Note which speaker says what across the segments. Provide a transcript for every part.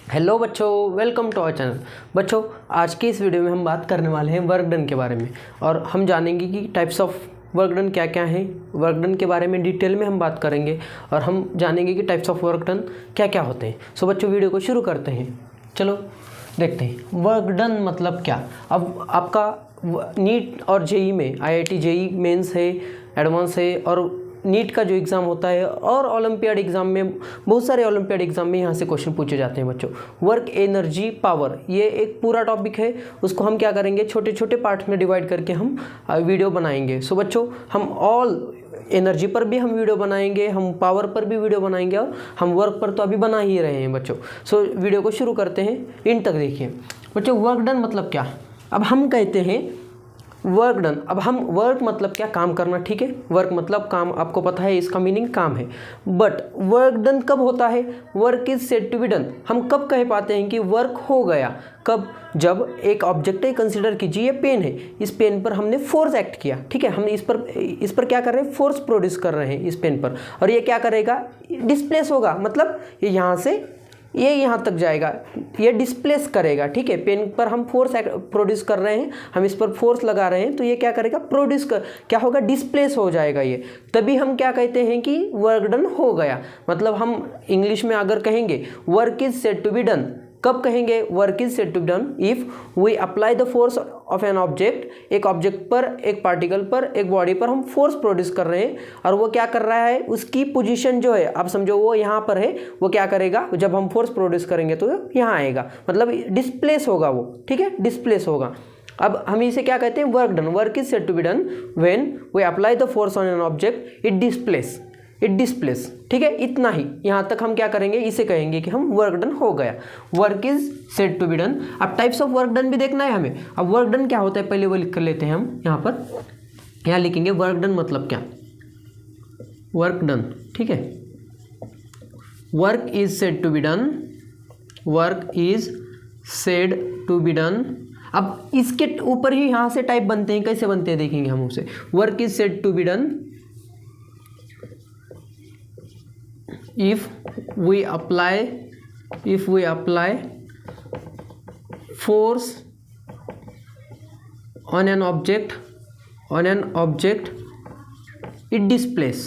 Speaker 1: Hello बच्चों, welcome to our channel. बच्चों, आज की इस वीडियो में हम बात करने वाले हैं वर्क डन के बारे में और हम जानेंगे कि टाइप्स ऑफ वर्क डन क्या क्या हैं। वर्क डन के बारे में डिटेल में हम बात करेंगे और हम जानेंगे कि टाइप्स ऑफ वर्क डन क्या क्या होते हैं। सो बच्चों, वीडियो को शुरू करते हैं। चलो देखते हैं वर्क डन मतलब क्या। अब आपका नीट और जेई में IIT जेई मेंस है, एडवांस है और नीट का जो एग्ज़ाम होता है और ओलंपियाड एग्ज़ाम में, बहुत सारे ओलंपियाड एग्ज़ाम में यहाँ से क्वेश्चन पूछे जाते हैं बच्चों। वर्क एनर्जी पावर, ये एक पूरा टॉपिक है, उसको हम क्या करेंगे, छोटे छोटे पार्ट में डिवाइड करके हम वीडियो बनाएंगे। सो बच्चों, हम ऑल एनर्जी पर भी हम वीडियो बनाएंगे, हम पावर पर भी वीडियो बनाएंगे और हम वर्क पर तो अभी बना ही रहे हैं बच्चों। सो वीडियो को शुरू करते हैं, इन तक देखिए बच्चों। वर्क डन मतलब क्या। अब हम कहते हैं वर्क डन। अब हम वर्क मतलब क्या, काम करना, ठीक है। वर्क मतलब काम, आपको पता है इसका मीनिंग काम है। बट वर्क डन कब होता है, work is said to be done. हम कब कह पाते हैं कि वर्क हो गया, कब, जब एक ऑब्जेक्ट है, कंसिडर कीजिए ये पेन है, इस पेन पर हमने फोर्स एक्ट किया, ठीक है। हम इस पर क्या कर रहे हैं, फोर्स प्रोड्यूस कर रहे हैं इस पेन पर, और ये क्या करेगा, डिस्प्लेस होगा। मतलब ये यहाँ से ये यहाँ तक जाएगा, ये डिस्प्लेस करेगा, ठीक है। पेन पर हम फोर्स प्रोड्यूस कर रहे हैं, हम इस पर फोर्स लगा रहे हैं, तो ये क्या करेगा, क्या होगा, डिस्प्लेस हो जाएगा ये। तभी हम क्या कहते हैं कि वर्क डन हो गया। मतलब हम इंग्लिश में अगर कहेंगे work is said to be done, कब कहेंगे work is said to be done, if we apply the force of an object. एक ऑब्जेक्ट पर, एक पार्टिकल पर, एक बॉडी पर हम फोर्स प्रोड्यूस कर रहे हैं और वो क्या कर रहा है, उसकी पोजीशन जो है, आप समझो वो यहाँ पर है, वो क्या करेगा, जब हम फोर्स प्रोड्यूस करेंगे तो यहाँ आएगा, मतलब डिस्प्लेस होगा वो, ठीक है, डिस्प्लेस होगा। अब हम इसे क्या कहते हैं, work done. Work is said to be done when we apply the force on an object, it displace, ठीक है। इतना ही, यहाँ तक हम क्या करेंगे, इसे कहेंगे कि हम वर्क डन हो गया। Work is said to be done. अब टाइप्स ऑफ वर्क डन भी देखना है हमें। अब वर्क डन क्या होता है, पहले वो लिख कर लेते हैं हम यहाँ पर। यहाँ लिखेंगे वर्क डन मतलब क्या, वर्क डन, ठीक है। Work is said to be done, work is said to be done. अब इसके ऊपर ही यहाँ से टाइप बनते हैं, कैसे बनते हैं देखेंगे हम उसे। Work is said to be done if we apply force on an object, it displaces।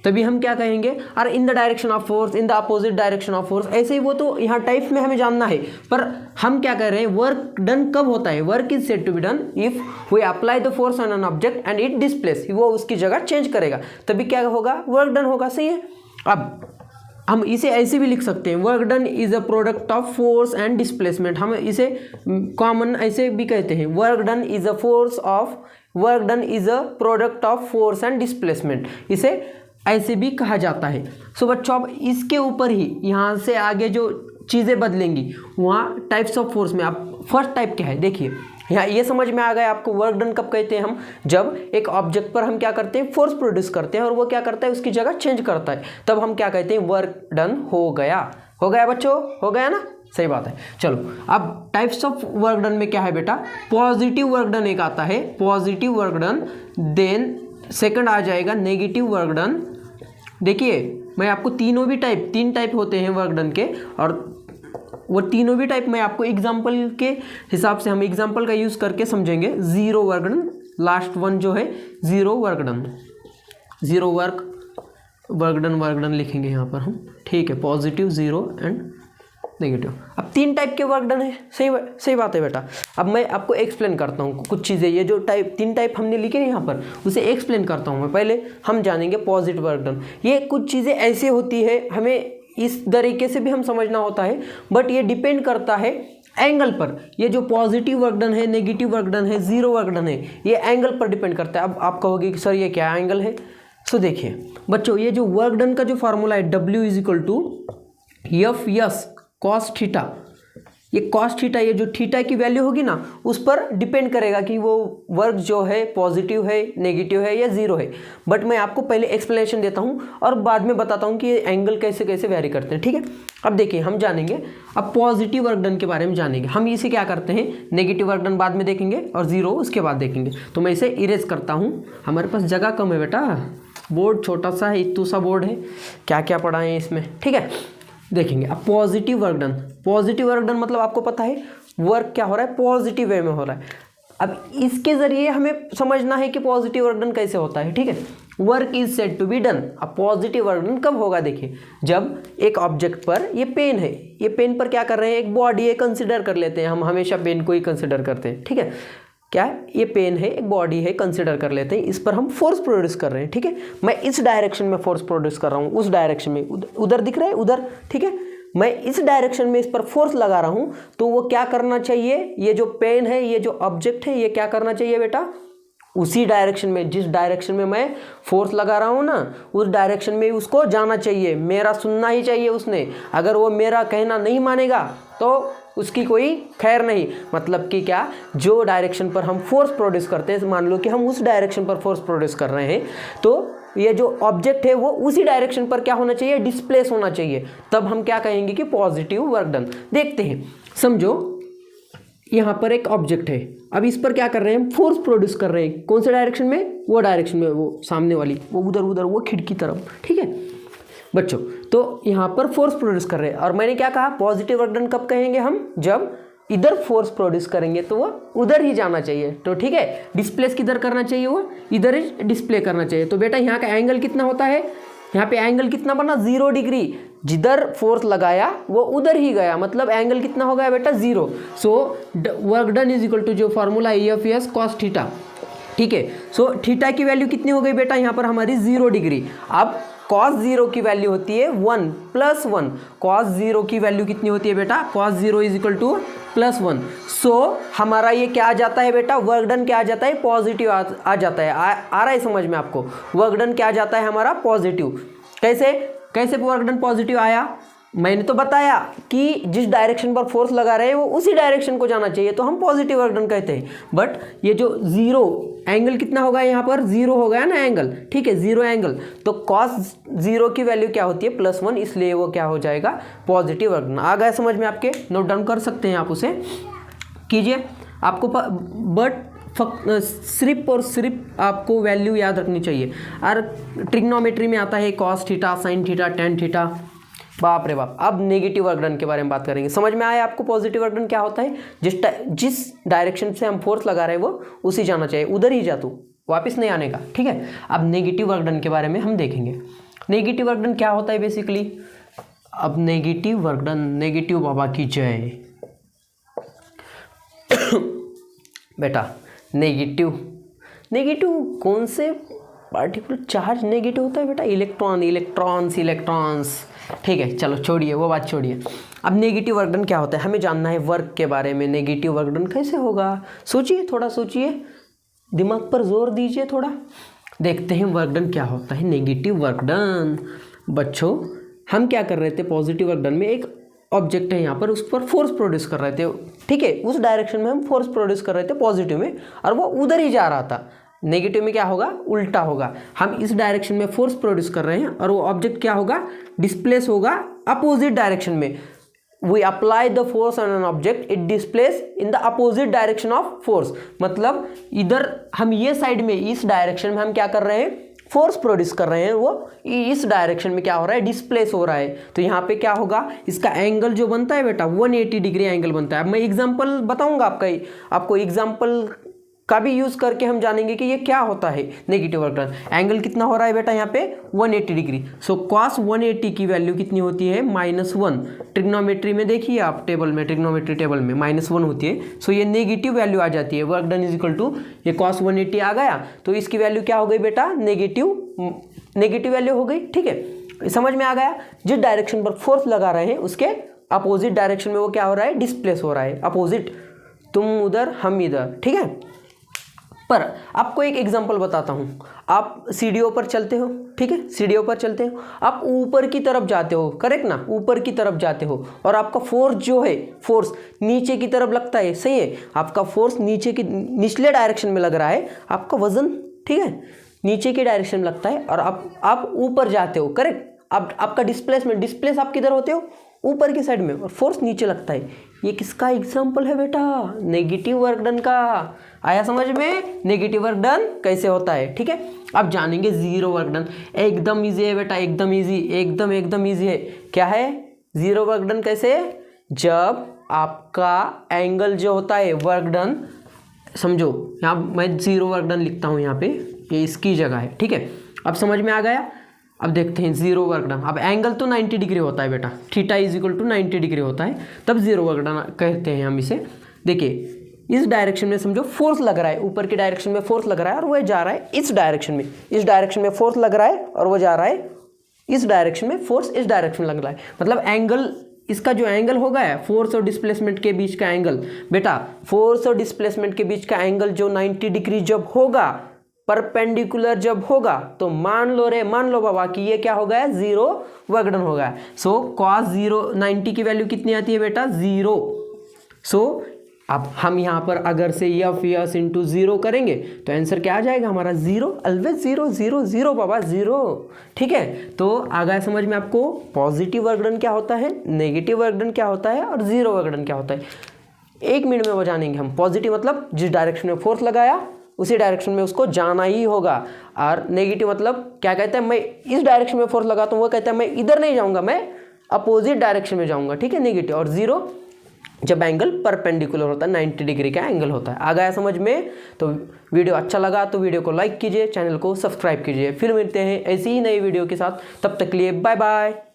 Speaker 1: तभी हम क्या कहेंगे, और in the direction of force, in the opposite direction of force, ऐसे ही वो तो यहाँ टाइप में हमें जानना है। पर हम क्या कह रहे हैं, वर्क डन कब होता है, work is said to be done if we apply the force on an object and it displace, वो उसकी जगह चेंज करेगा, तभी क्या होगा, वर्क डन होगा, सही है। अब हम इसे ऐसे भी लिख सकते हैं, work done is a product of force and displacement. हम इसे कॉमन ऐसे भी कहते हैं, work done is a product of force and displacement, इसे ऐसे भी कहा जाता है। सो बच्चों, अब इसके ऊपर ही यहाँ से आगे जो चीज़ें बदलेंगी, वहाँ टाइप्स ऑफ फोर्स में आप फर्स्ट टाइप क्या है देखिए। यहाँ ये समझ में आ गया आपको, वर्क डन कब कहते हैं हम, जब एक ऑब्जेक्ट पर हम क्या करते हैं, फोर्स प्रोड्यूस करते हैं और वो क्या करता है, उसकी जगह चेंज करता है, तब हम क्या कहते हैं, वर्क डन हो गया। हो गया बच्चों, हो गया ना, सही बात है। चलो, अब टाइप्स ऑफ वर्क डन में क्या है बेटा, पॉजिटिव वर्क डन एक आता है, positive work done. Then second आ जाएगा नेगेटिव वर्क डन। देखिए, मैं आपको तीन टाइप होते हैं वर्क डन के, और वो तीनों भी टाइप मैं आपको एग्जाम्पल के हिसाब से, हम एग्जाम्पल का यूज़ करके समझेंगे। Zero work done, last one जो है zero work done, zero work done लिखेंगे यहाँ पर हम, ठीक है। Positive, zero and negative. अब तीन टाइप के वर्क डन है, सही बात है बेटा। अब मैं आपको एक्सप्लेन करता हूँ कुछ चीज़ें, ये जो तीन टाइप हमने लिखे हैं यहाँ पर, उसे एक्सप्लेन करता हूँ मैं। पहले हम जानेंगे पॉजिटिव वर्क डन। ये कुछ चीज़ें ऐसे होती है, हमें इस तरीके से भी हम समझना होता है, बट ये डिपेंड करता है एंगल पर। ये जो पॉजिटिव वर्क डन है, नेगेटिव वर्क डन है, जीरो वर्क डन है, ये एंगल पर डिपेंड करता है। अब आप कहोगे कि सर ये क्या एंगल है। सो देखिए बच्चों, ये जो वर्क डन का जो फार्मूला है, W is equal to F cos theta, ये कॉस थीटा, ये जो थीटा की वैल्यू होगी ना, उस पर डिपेंड करेगा कि वो वर्क जो है पॉजिटिव है, नेगेटिव है या जीरो है। बट मैं आपको पहले एक्सप्लेनेशन देता हूँ और बाद में बताता हूँ कि ये एंगल कैसे कैसे वेरी करते हैं, ठीक है। अब देखिए, हम जानेंगे अब पॉजिटिव वर्क डन के बारे में जानेंगे। हम इसे क्या करते हैं, नेगेटिव वर्क डन बाद में देखेंगे और जीरो उसके बाद देखेंगे। तो मैं इसे इरेज करता हूँ, हमारे पास जगह कम है बेटा, बोर्ड छोटा सा है, इतना सा बोर्ड है, क्या क्या पढ़ाए हैं इसमें, ठीक है। देखेंगे अब positive work done. Positive work done मतलब आपको पता है वर्क क्या हो रहा है, पॉजिटिव वे में हो रहा है। अब इसके ज़रिए हमें समझना है कि पॉजिटिव वर्क डन कैसे होता है, ठीक है। Work is said to be done. अब पॉजिटिव वर्क डन कब होगा, देखिए जब एक ऑब्जेक्ट पर, ये पेन है, ये पेन पर क्या कर रहे हैं, एक बॉडी है, कंसिडर कर लेते हैं, हम हमेशा पेन को ही कंसिडर करते हैं, ठीक है। क्या है, ये पेन है, एक बॉडी है, कंसिडर कर लेते हैं, इस पर हम फोर्स प्रोड्यूस कर रहे हैं, ठीक है। मैं इस डायरेक्शन में फोर्स प्रोड्यूस कर रहा हूँ, उस डायरेक्शन में, उधर दिख रहा है, उधर, ठीक है। मैं इस डायरेक्शन में इस पर फोर्स लगा रहा हूँ, तो वो क्या करना चाहिए, ये जो पेन है, ये जो ऑब्जेक्ट है, ये क्या करना चाहिए बेटा, उसी डायरेक्शन में, जिस डायरेक्शन में मैं फोर्स लगा रहा हूँ ना, उस डायरेक्शन में उसको जाना चाहिए, मेरा सुनना ही चाहिए उसने। अगर वो मेरा कहना नहीं मानेगा तो उसकी कोई खैर नहीं। मतलब कि क्या, जो डायरेक्शन पर हम फोर्स प्रोड्यूस करते हैं, मान लो कि हम उस डायरेक्शन पर फोर्स प्रोड्यूस कर रहे हैं, तो ये जो ऑब्जेक्ट है वो उसी डायरेक्शन पर क्या होना चाहिए, डिस्प्लेस होना चाहिए, तब हम क्या कहेंगे कि पॉजिटिव वर्क डन। देखते हैं, समझो यहाँ पर एक ऑब्जेक्ट है, अब इस पर क्या कर रहे हैं, हम फोर्स प्रोड्यूस कर रहे हैं, कौन से डायरेक्शन में, वो डायरेक्शन में, वो सामने वाली, वो उधर उधर, वो खिड़की तरफ, ठीक है बच्चों। तो यहाँ पर फोर्स प्रोड्यूस कर रहे हैं, और मैंने क्या कहा, पॉजिटिव वर्क डन कब कहेंगे हम, जब इधर फोर्स प्रोड्यूस करेंगे तो वो उधर ही जाना चाहिए, तो ठीक है। डिस्प्लेस किधर करना चाहिए, वो इधर ही डिस्प्ले करना चाहिए। तो बेटा यहाँ का एंगल कितना होता है, यहाँ पे एंगल कितना बना, 0 डिग्री। जिधर फोर्स लगाया वो उधर ही गया, मतलब एंगल कितना हो गया बेटा, 0। So work done is equal to जो फार्मूला EF cos थीटा, ठीक है। सो थीटा की वैल्यू कितनी हो गई बेटा, यहाँ पर हमारी 0 डिग्री। अब cos 0 की वैल्यू होती है 1 + 1। cos 0 की वैल्यू कितनी होती है बेटा, cos 0 इज इक्वल टू +1। सो हमारा ये क्या आ जाता है बेटा, वर्क डन क्या आ जाता है, पॉजिटिव आ जाता है। आ रहा है समझ में आपको, वर्क डन क्या आ जाता है हमारा, पॉजिटिव। कैसे वर्क डन पॉजिटिव आया, मैंने तो बताया कि जिस डायरेक्शन पर फोर्स लगा रहे हैं वो उसी डायरेक्शन को जाना चाहिए, तो हम पॉजिटिव वर्क डन कहते हैं। बट ये जो 0 एंगल कितना होगा, यहाँ पर 0 हो गया ना एंगल, ठीक है, 0 एंगल, तो cos 0 की वैल्यू क्या होती है, +1, इसलिए वो क्या हो जाएगा, पॉजिटिव वर्क डन। आ गया समझ में आपके, नोट डाउन कर सकते हैं आप, उसे कीजिए आपको। बट सिर्फ और सिर्फ आपको वैल्यू याद रखनी चाहिए। और ट्रिग्नोमेट्री में आता है cos theta, sin theta, tan theta, बाप रे बाप। अब नेगेटिव वर्क डन के बारे में बात करेंगे। समझ में आया आपको पॉजिटिव वर्क डन क्या होता है, जिस डायरेक्शन से हम फोर्स लगा रहे हैं वो उसी जाना चाहिए, उधर ही जा तू, वापस नहीं आने का, ठीक है। अब नेगेटिव वर्क डन के बारे में हम देखेंगे। नेगेटिव वर्क डन क्या होता है बेसिकली। अब नेगेटिव वर्क डन, नेगेटिव बाबा की जय बेटा। नेगेटिव कौन से पार्टिकुलर चार्ज नेगेटिव होता है बेटा, इलेक्ट्रॉन्स, ठीक है, चलो छोड़िए वो बात छोड़िए। अब नेगेटिव वर्क डन क्या होता है, हमें जानना है वर्क के बारे में। नेगेटिव वर्क डन कैसे होगा, सोचिए, थोड़ा सोचिए, दिमाग पर जोर दीजिए थोड़ा। देखते हैं वर्क डन क्या होता है, नेगेटिव वर्क डन। बच्चों हम क्या कर रहे थे, पॉजिटिव वर्क डन में एक ऑब्जेक्ट है यहाँ पर, उस पर फोर्स प्रोड्यूस कर रहे थे, ठीक है, उस डायरेक्शन में हम फोर्स प्रोड्यूस कर रहे थे पॉजिटिव में, और वो उधर ही जा रहा था। नेगेटिव में क्या होगा, उल्टा होगा, हम इस डायरेक्शन में फोर्स प्रोड्यूस कर रहे हैं और वो ऑब्जेक्ट क्या होगा, डिस्प्लेस होगा अपोजिट डायरेक्शन में। We apply the force on an object, it displace in the opposite direction of force. मतलब इधर हम ये साइड में, इस डायरेक्शन में हम क्या कर रहे हैं, फोर्स प्रोड्यूस कर रहे हैं, वो इस डायरेक्शन में क्या हो रहा है, डिस्प्लेस हो रहा है। तो यहाँ पे क्या होगा, इसका एंगल जो बनता है बेटा 180 डिग्री एंगल बनता है। अब मैं एग्जांपल बताऊंगा आपको एग्जांपल का भी यूज करके हम जानेंगे कि ये क्या होता है नेगेटिव वर्क डन। एंगल कितना हो रहा है बेटा यहाँ पे 180 डिग्री। सो cos 180 की वैल्यू कितनी होती है, -1। ट्रिग्नोमेट्री में देखिए आप टेबल में, ट्रिग्नोमेट्री टेबल में -1 होती है। सो ये नेगेटिव वैल्यू आ जाती है, work done is equal to ये cos 180 आ गया, तो इसकी वैल्यू क्या हो गई बेटा, नेगेटिव वैल्यू हो गई, ठीक है। समझ में आ गया, जिस डायरेक्शन पर फोर्स लगा रहे हैं उसके अपोजिट डायरेक्शन में वो क्या हो रहा है, डिस्प्लेस हो रहा है, अपोजिट, तुम उधर हम इधर, ठीक है। पर आपको एक एग्जांपल बताता हूँ, आप सीढ़ियों पर चलते हो, ठीक है, सीढ़ियों पर चलते हो, आप ऊपर की तरफ जाते हो, करेक्ट ना, ऊपर की तरफ जाते हो, और आपका फोर्स जो है, फोर्स नीचे की तरफ लगता है, सही है, आपका फोर्स निचले डायरेक्शन में लग रहा है, आपका वजन, ठीक है, नीचे की डायरेक्शन में लगता है, और आप ऊपर जाते हो, करेक्ट। अब आपका डिस्प्लेस आप किधर होते हो, ऊपर की साइड में और फोर्स नीचे लगता है। ये किसका एग्जाम्पल है बेटा? नेगेटिव वर्क डन का। आया समझ में नेगेटिव वर्क डन कैसे होता है? ठीक है, अब जानेंगे जीरो वर्क डन। एकदम ईजी है बेटा, एकदम ईजी, एकदम ईजी है। क्या है जीरो वर्क डन? कैसे? जब आपका एंगल जो होता है वर्क डन, समझो यहाँ मैं जीरो वर्क डन लिखता हूँ यहाँ पे, ये इसकी जगह है। ठीक है, अब समझ में आ गया। अब देखते हैं जीरो वर्क डन। अब एंगल तो 90 डिग्री होता है बेटा, theta is equal to 90 degree होता है, तब जीरो वर्क डन कहते हैं हम इसे। देखिए इस डायरेक्शन में समझो फोर्स लग रहा है, ऊपर की डायरेक्शन में फोर्स लग रहा है और वह जा रहा है इस डायरेक्शन में। इस डायरेक्शन में फोर्स लग रहा है और वो जा रहा है इस डायरेक्शन में, फोर्स इस डायरेक्शन में लग रहा है। मतलब एंगल, इसका जो एंगल होगा फोर्स और डिस्प्लेसमेंट के बीच का एंगल, बेटा फोर्स और डिस्प्लेसमेंट के बीच का एंगल जो 90 डिग्री जब होगा, परपेंडिकुलर जब होगा, तो मान लो बाबा कि ये क्या हो गया? जीरो वर्क डन हो गया। सो कॉस 90 की वैल्यू कितनी आती है बेटा? जीरो। सो अब हम यहाँ पर अगर से यफ यस इंटू जीरो करेंगे तो आंसर क्या आ जाएगा हमारा? Zero. Always zero, zero zero बाबा, जीरो। ठीक है, तो आ गया समझ में आपको पॉजिटिव वर्क डन क्या होता है, नेगेटिव वर्क डन क्या होता है और जीरो वर्क डन क्या होता है। 1 मिनट में वो जानेंगे हम। पॉजिटिव मतलब जिस डायरेक्शन में फोर्स लगाया उसी डायरेक्शन में उसको जाना ही होगा, और नेगेटिव मतलब क्या कहते हैं? मैं इस डायरेक्शन में फोर्स लगाता हूँ, वो कहता है मैं इधर नहीं जाऊँगा, मैं अपोजिट डायरेक्शन में जाऊँगा। ठीक है, नेगेटिव। और जीरो जब एंगल परपेंडिकुलर होता है, 90 डिग्री का एंगल होता है। आ गया समझ में? तो वीडियो अच्छा लगा तो वीडियो को लाइक कीजिए, चैनल को सब्सक्राइब कीजिए। फिर मिलते हैं ऐसी ही नई वीडियो के साथ, तब तक के लिए बाय बाय।